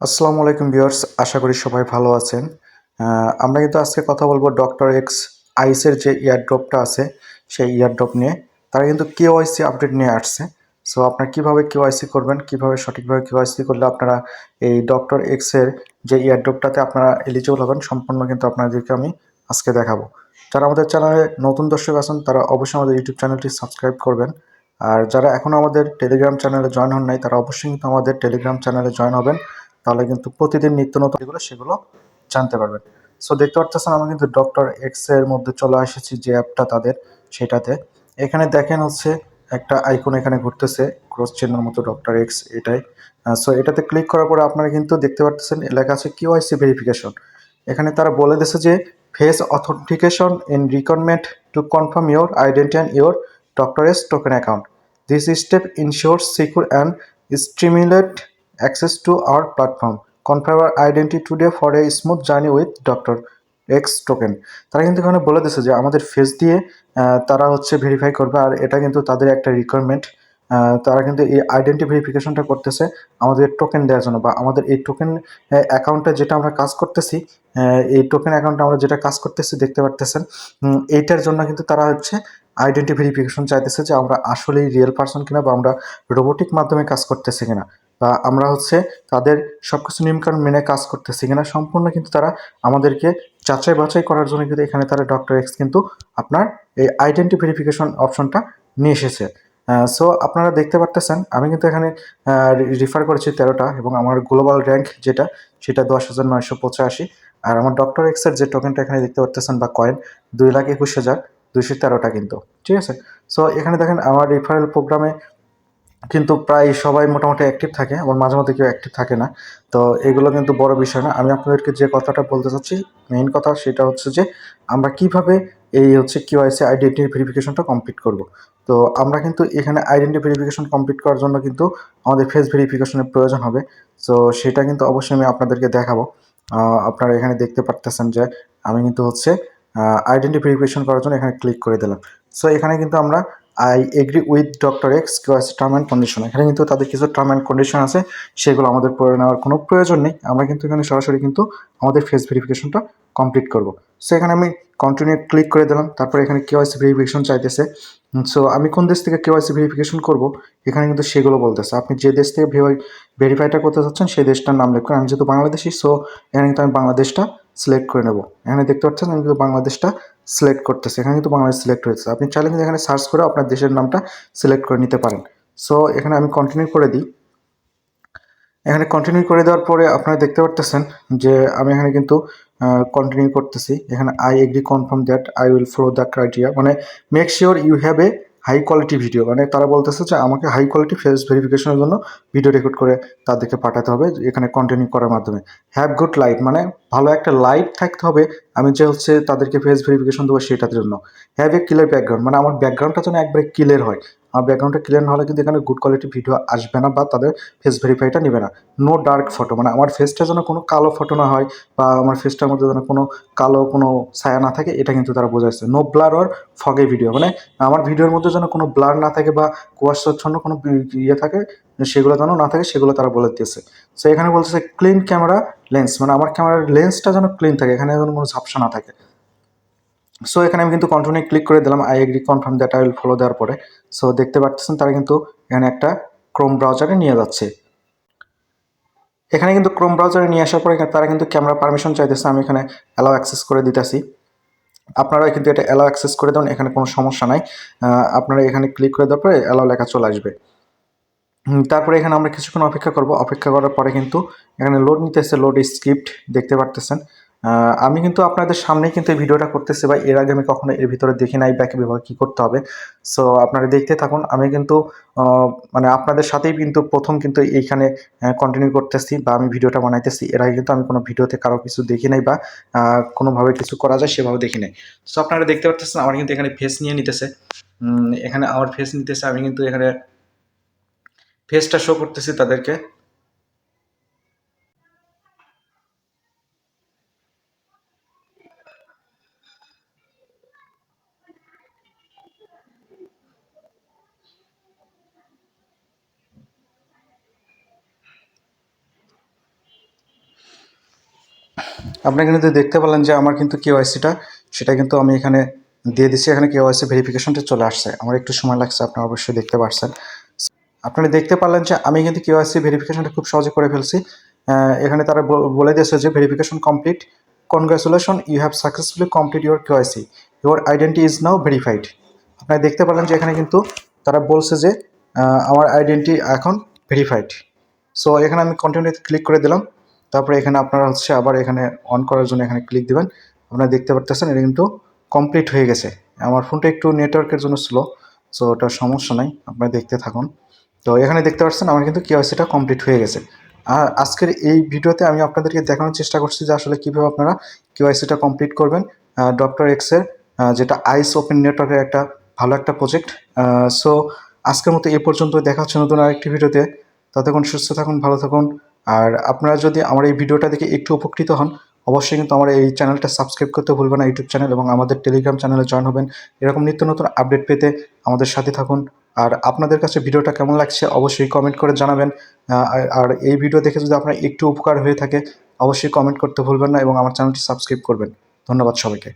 আসসালামু আলাইকুম ভিউয়ার্স, আশা করি সবাই ভালো আছেন। আমরা কিন্তু আজকে কথা বলবো ডক্টর এক্স আইসের যে ইয়ারড্রপটা আছে সেই ইয়ারড্রপ নিয়ে। তারা কিন্তু কেওয়াইসি আপডেট নিয়ে আসছে। সো আপনারা কীভাবে কেওয়াইসি করবেন, কীভাবে সঠিকভাবে কেওয়াইসি করলে আপনারা এই ডক্টর এক্সের যে ইয়ারড্রপটাতে আপনারা এলিজিবল হবেন সম্পূর্ণ কিন্তু আপনাদেরকে আমি আজকে দেখাবো। যারা আমাদের চ্যানেলে নতুন দর্শক আছেন তারা অবশ্যই আমাদের ইউটিউব চ্যানেলটি সাবস্ক্রাইব করবেন। আর যারা এখনও আমাদের টেলিগ্রাম চ্যানেলে জয়েন হন নাই তারা অবশ্যই কিন্তু আমাদের টেলিগ্রাম চ্যানেলে জয়েন হবেন। তাহলে কিন্তু প্রতিদিন নিত্য নতুন যেগুলো সেগুলো জানতে পারবেন। সো দেখতে পাচ্ছেন আমি কিন্তু ডক্টর এক্স এর মধ্যে চলে এসেছি যে অ্যাপটা তাদের সেটাতে। এখানে দেখেন হচ্ছে একটা আইকন এখানে ঘুরতেছে ক্রস চিহ্নের মতো ডক্টর এক্স এটাই। সো এটাতে ক্লিক করার পরে আপনারা কিন্তু দেখতে পাচ্ছেন লেখা আছে কিওয়াইসি ভেরিফিকেশন। এখানে তারা বলে দিয়েছে যে face authentication in requirement to confirm your identity and your doctor X token account. This step ensures secure and stimulate access to our platform. Confirm our identity today for a smooth journey with Dr. X token. তারা কিন্তু এখানে বলে দিচ্ছে যে আমাদের face দিয়ে তারা হচ্ছে ভেরিফাই করবে, আর এটা কিন্তু তাদের একটা রিকোয়ারমেন্ট। তারা কিন্তু এই আইডেন্টি ভেরিফিকেশনটা করতেছে আমাদের টোকেন দেওয়ার জন্য, বা আমাদের এই টোকেন অ্যাকাউন্টে যেটা আমরা কাজ করতেছি, এই টোকেন অ্যাকাউন্টে আমরা যেটা কাজ করতেছি দেখতে পারতেছেন, এইটার জন্য কিন্তু তারা হচ্ছে আইডেন্টি ভেরিফিকেশন চাইতেছে যে আমরা আসলেই রিয়েল পারসন কিনা, বা আমরা রোবোটিক মাধ্যমে কাজ করতেছি কিনা, বা আমরা হচ্ছে তাদের সবকিছু নিয়মকানুন মেনে কাজ করতেছি কিনা সম্পূর্ণ কিন্তু তারা আমাদেরকে যাচাই বাছাই করার জন্য কিন্তু এখানে তারা ডক্টর এক্স কিন্তু আপনার এই আইডেন্টি ভেরিফিকেশন অপশনটা নিয়ে এসেছে। সো আপনারা দেখতে পারতেছেন আমি কিন্তু এখানে রিফার করেছি 13টা, এবং আমার গ্লোবাল র্যাঙ্ক যেটা সেটা 10,985। আর আমার ডক্টর এক্সের যে টোকেনটা এখানে দেখতে পারতেছেন বা কয়েন 2,21,213টা কিন্তু, ঠিক আছে। সো এখানে দেখেন আমার রিফারেল প্রোগ্রামে কিন্তু প্রায় সবাই মোটামুটি অ্যাক্টিভ থাকে, আবার মাঝে মধ্যে কেউ অ্যাক্টিভ থাকে না। তো এগুলো কিন্তু বড় বিষয় না। আমি আপনাদেরকে যে কথাটা বলতে চাচ্ছি মেইন কথা সেটা হচ্ছে যে আমরা কিভাবে এই হচ্ছে কিওয়াইসি আইডেন্টি ভেরিফিকেশনটা কমপ্লিট করব। তো আমরা কিন্তু এখানে আইডেন্টি ভেরিফিকেশন কমপ্লিট করার জন্য কিন্তু আমাদের ফেস ভেরিফিকেশনের প্রয়োজন হবে। সো সেটা কিন্তু অবশ্যই আমি আপনাদেরকে দেখাবো। আপনারা এখানে দেখতে পারতেছেন যে আমি কিন্তু হচ্ছে আইডেন্টি ভেরিফিকেশন করার জন্য এখানে ক্লিক করে দিলাম। সো এখানে কিন্তু আমরা I agree with doctor X KYC term and condition, এখানে কিন্তু তাদের কিছু টার্ম অ্যান্ড কন্ডিশন আছে, সেগুলো আমাদের পড়ে নেওয়ার কোনো প্রয়োজন নেই। আমরা কিন্তু এখানে সরাসরি কিন্তু আমাদের ফেস ভেরিফিকেশনটা কমপ্লিট করব। সো এখানে আমি কন্টিনিউ ক্লিক করে দিলাম। তারপরে এখানে কেওয়াইসি ভেরিফিকেশন চাইতেছে। সো আমি কোন দেশ থেকে কেওয়াইসি ভেরিফিকেশন করব এখানে কিন্তু সেগুলো বলতেছে। আপনি যে দেশ থেকে ভেরিফাইটা করতে চাচ্ছেন সেই দেশটার নাম লিখুন। আমি যেহেতু বাংলাদেশি, সো এখানে কিন্তু আমি বাংলাদেশটা সিলেক্ট করে নেব। এখানে দেখতে পাচ্ছেন আমি কিন্তু বাংলাদেশটা সিলেক্ট করতেছি। এখানে কিন্তু বাংলাদেশ সিলেক্ট হয়েছে। আপনি চাইলে কিন্তু এখানে সার্চ করে আপনার দেশের নামটা সিলেক্ট করে নিতে পারেন। সো এখানে আমি কন্টিনিউ করে দিই। এখানে কন্টিনিউ করে দেওয়ার পরে আপনারা দেখতে পারতেছেন যে আমি এখানে কিন্তু কন্টিনিউ করতেছি। এখানে I agree confirm that I will follow the criteria, মানে make sure you have a high quality video, মানে তারা বলতেছে যে আমাকে হাই কোয়ালিটি ফেস ভেরিফিকেশনের জন্য ভিডিও রেকর্ড করে তাদেরকে পাঠাতে হবে এখানে কন্টিনিউ করার মাধ্যমে। হ্যাভ গুড লাইট, মানে ভালো একটা লাইট থাকতে হবে আমি যে হচ্ছে তাদেরকে ফেস ভেরিফিকেশন দেবো সেটার জন্য। হ্যাভ এ ক্লিয়ার ব্যাকগ্রাউন্ড, মানে আমার ব্যাকগ্রাউন্ডটা যেন একবারে ক্লিয়ার হয়। আমার ব্যাকগ্রাউন্ডটা ক্লিয়ার না হলে কিন্তু এখানে গুড কোয়ালিটি ভিডিও আসবে না, বা তাদের ফেস ভেরিফাইটা নেবে না। নো ডার্ক ফটো, মানে আমার ফেসটা যেন কোনো কালো ফটো না হয়, বা আমার ফেসটার মধ্যে যেন কোনো কালো কোনো ছায়া না থাকে, এটা কিন্তু তারা বোঝাচ্ছে। নো ব্লার অর ফগে ভিডিও, মানে আমার ভিডিওর মধ্যে যেন কোনো ব্লার না থাকে বা কুয়াশাচ্ছন্ন কোনো ইয়ে থাকে, সেগুলো যেন না থাকে, সেগুলো তারা বলে দিয়েছে। সো এখানে বলতেছে ক্লিন ক্যামেরা লেন্স, মানে আমার ক্যামেরার লেন্সটা যেন ক্লিন থাকে, এখানে যেন কোনো ঝাপসা না থাকে। সো এখানে আমি কিন্তু কন্টিনিউ ক্লিক করে দিলাম I agree confirm that I will follow দেওয়ার পরে। সো দেখতে পাচ্ছেন তারা কিন্তু এখানে একটা ক্রোম ব্রাউজারে নিয়ে যাচ্ছে। এখানে কিন্তু ক্রোম ব্রাউজারে নিয়ে আসার পরে তারা কিন্তু ক্যামেরা পারমিশন চাইতেছে, আমি এখানে অ্যালাউ অ্যাক্সেস করে দিতেছি। আপনারা কিন্তু এটা অ্যালাউ অ্যাক্সেস করে দেন, এখানে কোনো সমস্যা নাই। আপনারা এখানে ক্লিক করে দেওয়ার পরে অ্যালাউ লেখা চলে আসবে। তারপরে এখানে আমরা কিছুক্ষণ অপেক্ষা করব। অপেক্ষা করার পরে কিন্তু এখানে লোড নিতেছে, লোড স্ক্রিপ্ট দেখতে পারতেছেন। আমি কিন্তু আপনাদের সামনেই কিন্তু এই ভিডিওটা করতেছি, বা এর আগে আমি কখনো এর ভিতরে দেখি নাই বা কীভাবে কী করতে হবে। সো আপনারা দেখতে থাকুন। আমি কিন্তু মানে আপনাদের সাথেই কিন্তু প্রথম কিন্তু এইখানে কন্টিনিউ করতেছি, বা আমি ভিডিওটা বানাইতেছি। এর আগে কিন্তু আমি কোনো ভিডিওতে কারো কিছু দেখি নাই, বা কোনোভাবে কিছু করা যায় সেভাবে দেখি নাই। সো আপনারা দেখতে পারতেছেন আমার কিন্তু এখানে ফেস নিয়ে নিতেছে। এখানে আমার ফেস নিতেছে, আমি কিন্তু এখানে ফেসটা শো করতেছি তাদেরকে। আপনারা কিন্তু দেখতে পেলেন যে আমার কিন্তু কেওয়াইসিটা সেটা কিন্তু আমি এখানে দিয়ে দিচ্ছি। এখানে কেওয়াইসি ভেরিফিকেশনটা চলে আসছে। আমার একটু সময় লাগছে, আপনারা অবশ্যই দেখতে পারছেন। আপনারা দেখতে পারলেন যে আমি কিন্তু কেওয়াইসি ভেরিফিকেশনটা খুব সহজে করে ফেলছি। এখানে তারা বলে দিয়েছে যে verification complete, congratulation, you have successfully complete your KYC, your identity is now verified. আপনারা দেখতে পারলেন যে এখানে কিন্তু তারা বলছে যে আমার আইডেন্টি এখন ভেরিফাইড। সো এখানে আমি কন্টিনিউতে ক্লিক করে দিলাম। তারপরে এখানে আপনারা হচ্ছে আবার এখানে অন করার জন্য এখানে ক্লিক দিবেন। আপনারা দেখতে পারতেছেন এটা কিন্তু কমপ্লিট হয়ে গেছে। আমার ফোনটা একটু নেটওয়ার্কের জন্য স্লো, সো ওটা সমস্যা নাই, আপনারা দেখতে থাকুন। তো এখানে দেখতে পাচ্ছেন আমার কিন্তু কেওয়াইসিটা কমপ্লিট হয়ে গেছে। আর আজকের এই ভিডিওতে আমি আপনাদেরকে দেখানোর চেষ্টা করছি যে আসলে কীভাবে আপনারা কেওয়াইসিটা কমপ্লিট করবেন ডক্টর এক্সের, যেটা আইস ওপেন নেটওয়ার্কের একটা ভালো একটা প্রজেক্ট। সো আজকের মতো এই পর্যন্ত, দেখা হচ্ছে নতুন আরেকটি ভিডিওতে। ততক্ষণ সুস্থ থাকুন, ভালো থাকুন। আর আপনারা যদি আমার এই ভিডিওটা দেখে একটু উপকৃত হন, অবশ্যই কিন্তু আমার এই চ্যানেলটা সাবস্ক্রাইব করতে ভুলবেন না, ইউটিউব চ্যানেল, এবং আমাদের টেলিগ্রাম চ্যানেলে জয়েন হবেন এরকম নিত্য নতুন আপডেট পেতে। আমাদের সাথে থাকুন। আর আপনাদের কাছে ভিডিওটা কেমন লাগছে অবশ্যই কমেন্ট করে জানাবেন। আর এই ভিডিও দেখে যদি আপনার একটু উপকার হয়ে থাকে অবশ্যই কমেন্ট করতে ভুলবেন না এবং আমার চ্যানেলটি সাবস্ক্রাইব করবেন। ধন্যবাদ সবাইকে।